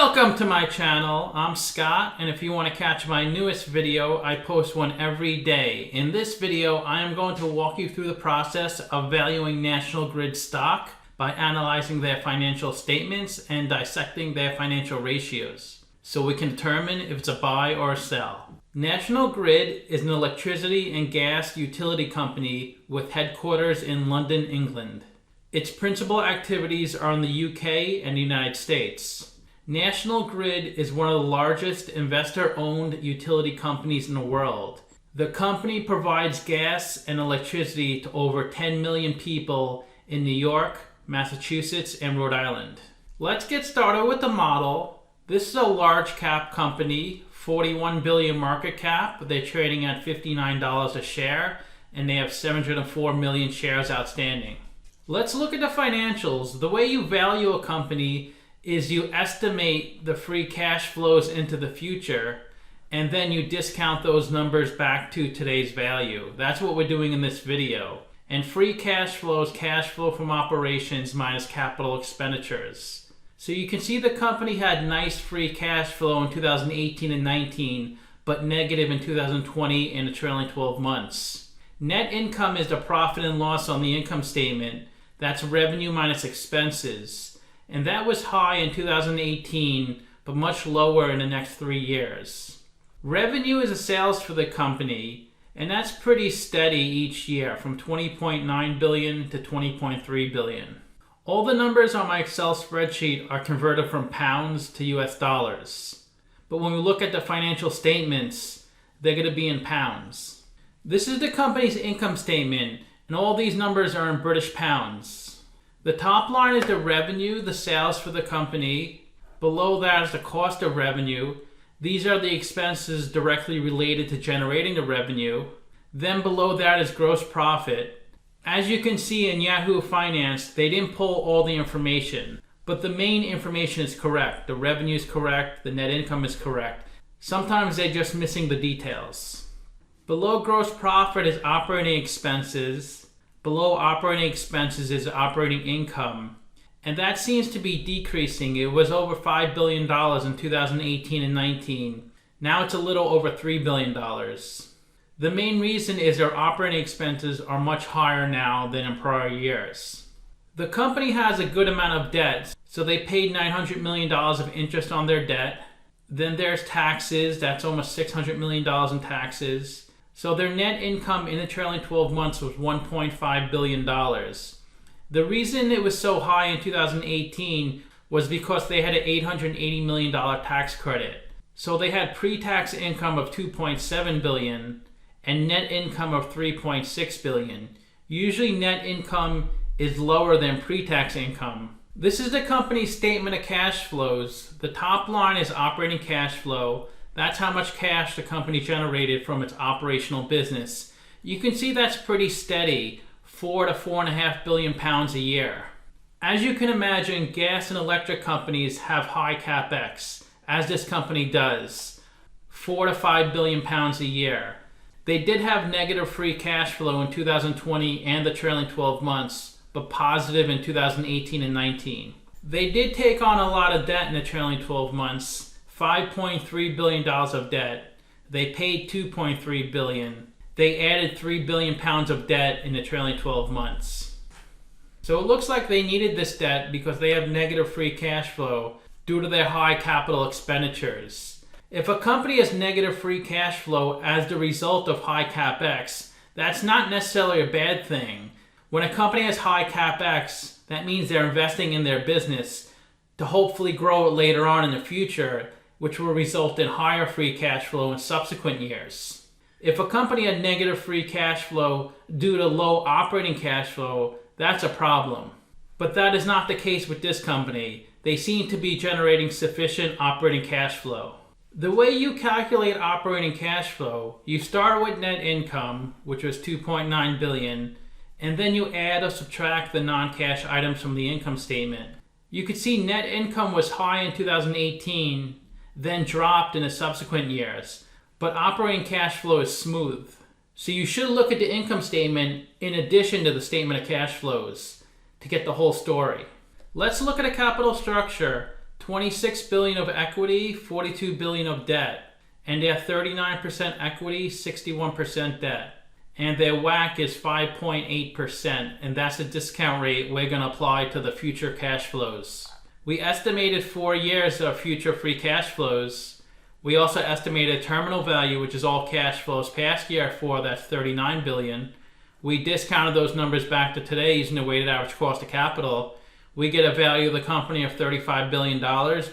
Welcome to my channel. I'm Scott, and if you want to catch my newest video, I post one every day. In this video, I am going to walk you through the process of valuing National Grid stock by analyzing their financial statements and dissecting their financial ratios, so we can determine if it's a buy or a sell. National Grid is an electricity and gas utility company with headquarters in London, England. Its principal activities are in the UK and the United States. National Grid is one of the largest investor-owned utility companies in the world. The company provides gas and electricity to over 10 million people in New York, Massachusetts, and Rhode Island. Let's get started with the model. This is a large cap company, 41 billion market cap. They're trading at $59 a share, and they have 704 million shares outstanding. Let's look at the financials. The way you value a company is you estimate the free cash flows into the future, and then you discount those numbers back to today's value. That's what we're doing in this video. And free cash flow is cash flow from operations minus capital expenditures. So you can see the company had nice free cash flow in 2018 and 19, but negative in 2020 and the trailing 12 months. Net income is the profit and loss on the income statement. That's revenue minus expenses. And that was high in 2018, but much lower in the next 3 years. Revenue is the sales for the company, and that's pretty steady each year, from 20.9 billion to 20.3 billion. All the numbers on my Excel spreadsheet are converted from pounds to US dollars. But when we look at the financial statements, they're going to be in pounds. This is the company's income statement, and all these numbers are in British pounds. The top line is the revenue, the sales for the company. Below that is the cost of revenue. These are the expenses directly related to generating the revenue. Then below that is gross profit. As you can see in Yahoo Finance, they didn't pull all the information, but the main information is correct. The revenue is correct, the net income is correct. Sometimes they're just missing the details. Below gross profit is operating expenses. Below operating expenses is operating income, and that seems to be decreasing. It was over $5 billion in 2018 and 19. Now it's a little over $3 billion. The main reason is their operating expenses are much higher now than in prior years. The company has a good amount of debt, so they paid $900 million of interest on their debt. Then there's taxes, that's almost $600 million in taxes. So their net income in the trailing 12 months was $1.5 billion. The reason it was so high in 2018 was because they had an $880 million tax credit. So they had pre-tax income of $2.7 billion and net income of $3.6 billion. Usually net income is lower than pre-tax income. This is the company's statement of cash flows. The top line is operating cash flow. That's how much cash the company generated from its operational business. You can see that's pretty steady, 4 to 4.5 billion pounds a year. As you can imagine, gas and electric companies have high capex, as this company does, 4 to 5 billion pounds a year. They did have negative free cash flow in 2020 and the trailing 12 months, but positive in 2018 and 19. They did take on a lot of debt in the trailing 12 months. $5.3 billion of debt. They paid $2.3 billion. They added 3 billion pounds of debt in the trailing 12 months. So it looks like they needed this debt because they have negative free cash flow due to their high capital expenditures. If a company has negative free cash flow as the result of high capex, that's not necessarily a bad thing. When a company has high capex, that means they're investing in their business to hopefully grow it later on in the future, which will result in higher free cash flow in subsequent years. If a company had negative free cash flow due to low operating cash flow, that's a problem. But that is not the case with this company. They seem to be generating sufficient operating cash flow. The way you calculate operating cash flow, you start with net income, which was $2.9 billion, and then you add or subtract the non-cash items from the income statement. You could see net income was high in 2018, then dropped in the subsequent years, but operating cash flow is smooth. So you should look at the income statement in addition to the statement of cash flows to get the whole story. Let's look at a capital structure. 26 billion of equity, 42 billion of debt. And they're 39% equity, 61% debt. And their WACC is 5.8%, and that's the discount rate we're going to apply to the future cash flows. We estimated 4 years of future free cash flows. We also estimated terminal value, which is all cash flows past year 4, that's 39 billion. We discounted those numbers back to today using the weighted average cost of capital. We get a value of the company of $35 billion.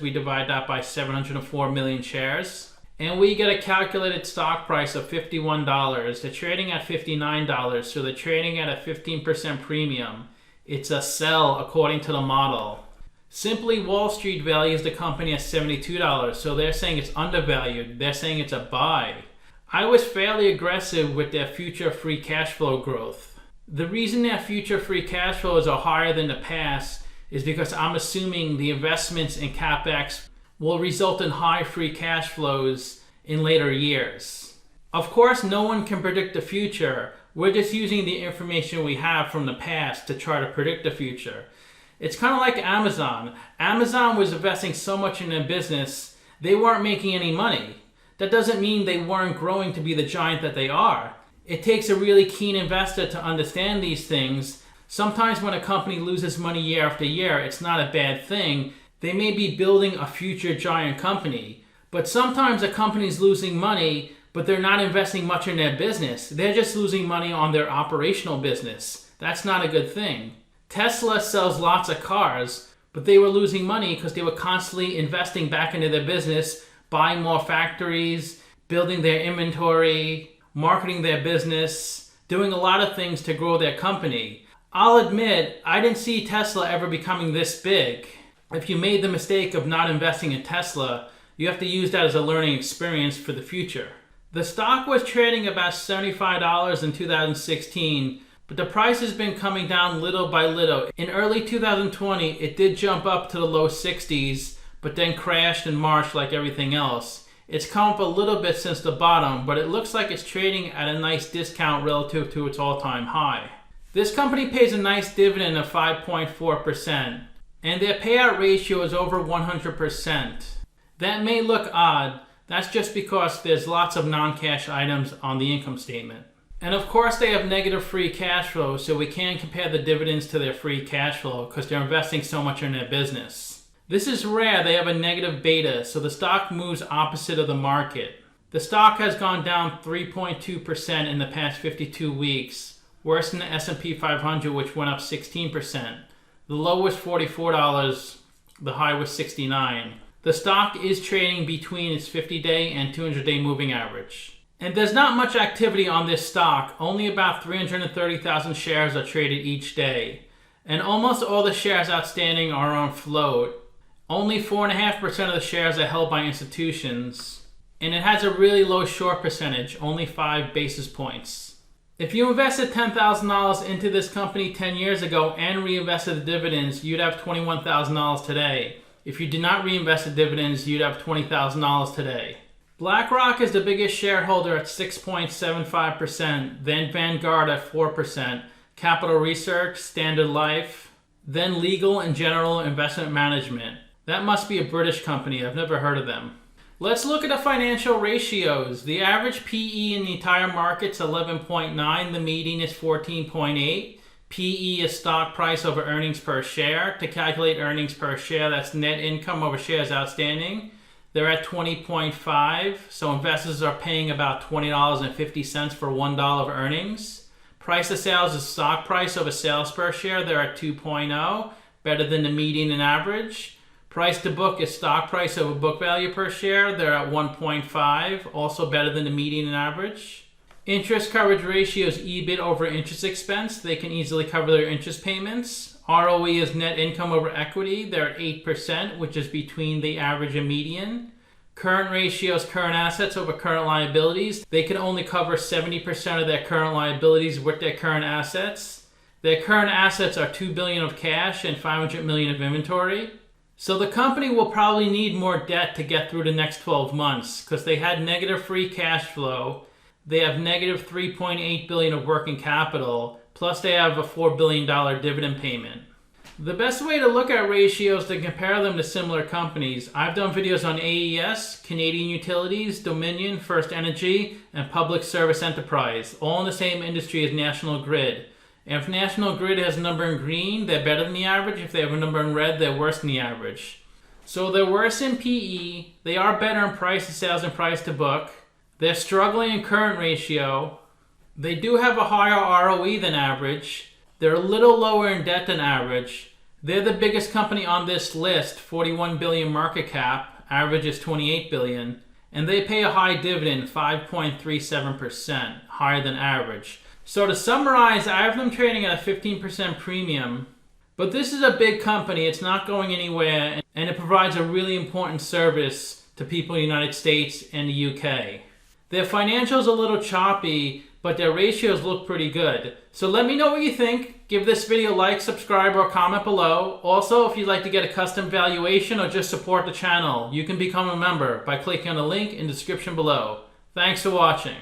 We divide that by 704 million shares. And we get a calculated stock price of $51. They're trading at $59, so they're trading at a 15% premium. It's a sell according to the model. Simply Wall Street values the company at $72, so they're saying it's undervalued. They're saying it's a buy. I was fairly aggressive with their future free cash flow growth. The reason their future free cash flows are higher than the past is because I'm assuming the investments in CapEx will result in high free cash flows in later years. Of course, no one can predict the future. We're just using the information we have from the past to try to predict the future. It's kind of like Amazon. Amazon was investing so much in their business, they weren't making any money. That doesn't mean they weren't growing to be the giant that they are. It takes a really keen investor to understand these things. Sometimes when a company loses money year after year, it's not a bad thing. They may be building a future giant company, but sometimes a company's losing money, but they're not investing much in their business. They're just losing money on their operational business. That's not a good thing. Tesla sells lots of cars, but they were losing money because they were constantly investing back into their business, buying more factories, building their inventory, marketing their business, doing a lot of things to grow their company. I'll admit, I didn't see Tesla ever becoming this big. If you made the mistake of not investing in Tesla, you have to use that as a learning experience for the future. The stock was trading about $75 in 2016, but the price has been coming down little by little. In early 2020, it did jump up to the low 60s, but then crashed in March like everything else. It's come up a little bit since the bottom, but it looks like it's trading at a nice discount relative to its all-time high. This company pays a nice dividend of 5.4%. And their payout ratio is over 100%. That may look odd. That's just because there's lots of non-cash items on the income statement. And of course they have negative free cash flow, so we can't compare the dividends to their free cash flow because they're investing so much in their business. This is rare. They have a negative beta, so the stock moves opposite of the market. The stock has gone down 3.2% in the past 52 weeks, worse than the S&P 500, which went up 16%. The low was $44, the high was $69. The stock is trading between its 50-day and 200-day moving average. And there's not much activity on this stock. Only about 330,000 shares are traded each day. And almost all the shares outstanding are on float. Only 4.5% of the shares are held by institutions. And it has a really low short percentage, only 5 basis points. If you invested $10,000 into this company 10 years ago and reinvested the dividends, you'd have $21,000 today. If you did not reinvest the dividends, you'd have $20,000 today. BlackRock is the biggest shareholder at 6.75%, then Vanguard at 4%, Capital Research, Standard Life, then Legal and General Investment Management. That must be a British company. I've never heard of them. Let's look at the financial ratios. The average PE in the entire market's 11.9. The median is 14.8. PE is stock price over earnings per share. To calculate earnings per share, that's net income over shares outstanding. They're at 20.5. So investors are paying about $20.50 for $1 of earnings. Price of sales is stock price over sales per share. They're at 2.0, better than the median and average. Price to book is stock price over book value per share. They're at 1.5, also better than the median and average. Interest coverage ratio is EBIT over interest expense. They can easily cover their interest payments. ROE is net income over equity. They're at 8%, which is between the average and median. Current ratio is current assets over current liabilities. They can only cover 70% of their current liabilities with their current assets. Their current assets are $2 billion of cash and $500 million of inventory. So the company will probably need more debt to get through the next 12 months because they had negative free cash flow. They have negative $3.8 billion of working capital, plus they have a $4 billion dividend payment. The best way to look at ratios is to compare them to similar companies. I've done videos on AES, Canadian Utilities, Dominion, First Energy, and Public Service Enterprise, all in the same industry as National Grid. And if National Grid has a number in green, they're better than the average. If they have a number in red, they're worse than the average. So they're worse in PE, they are better in price to sales and price to book, they're struggling in current ratio, they do have a higher ROE than average, they're a little lower in debt than average. They're the biggest company on this list, 41 billion market cap, average is 28 billion, and they pay a high dividend, 5.37%, higher than average. So to summarize, I have them trading at a 15% premium, but this is a big company, it's not going anywhere, and it provides a really important service to people in the United States and the UK. Their financials are a little choppy, but their ratios look pretty good. So let me know what you think. Give this video a like, subscribe, or comment below. Also, if you'd like to get a custom valuation or just support the channel, you can become a member by clicking on the link in the description below. Thanks for watching.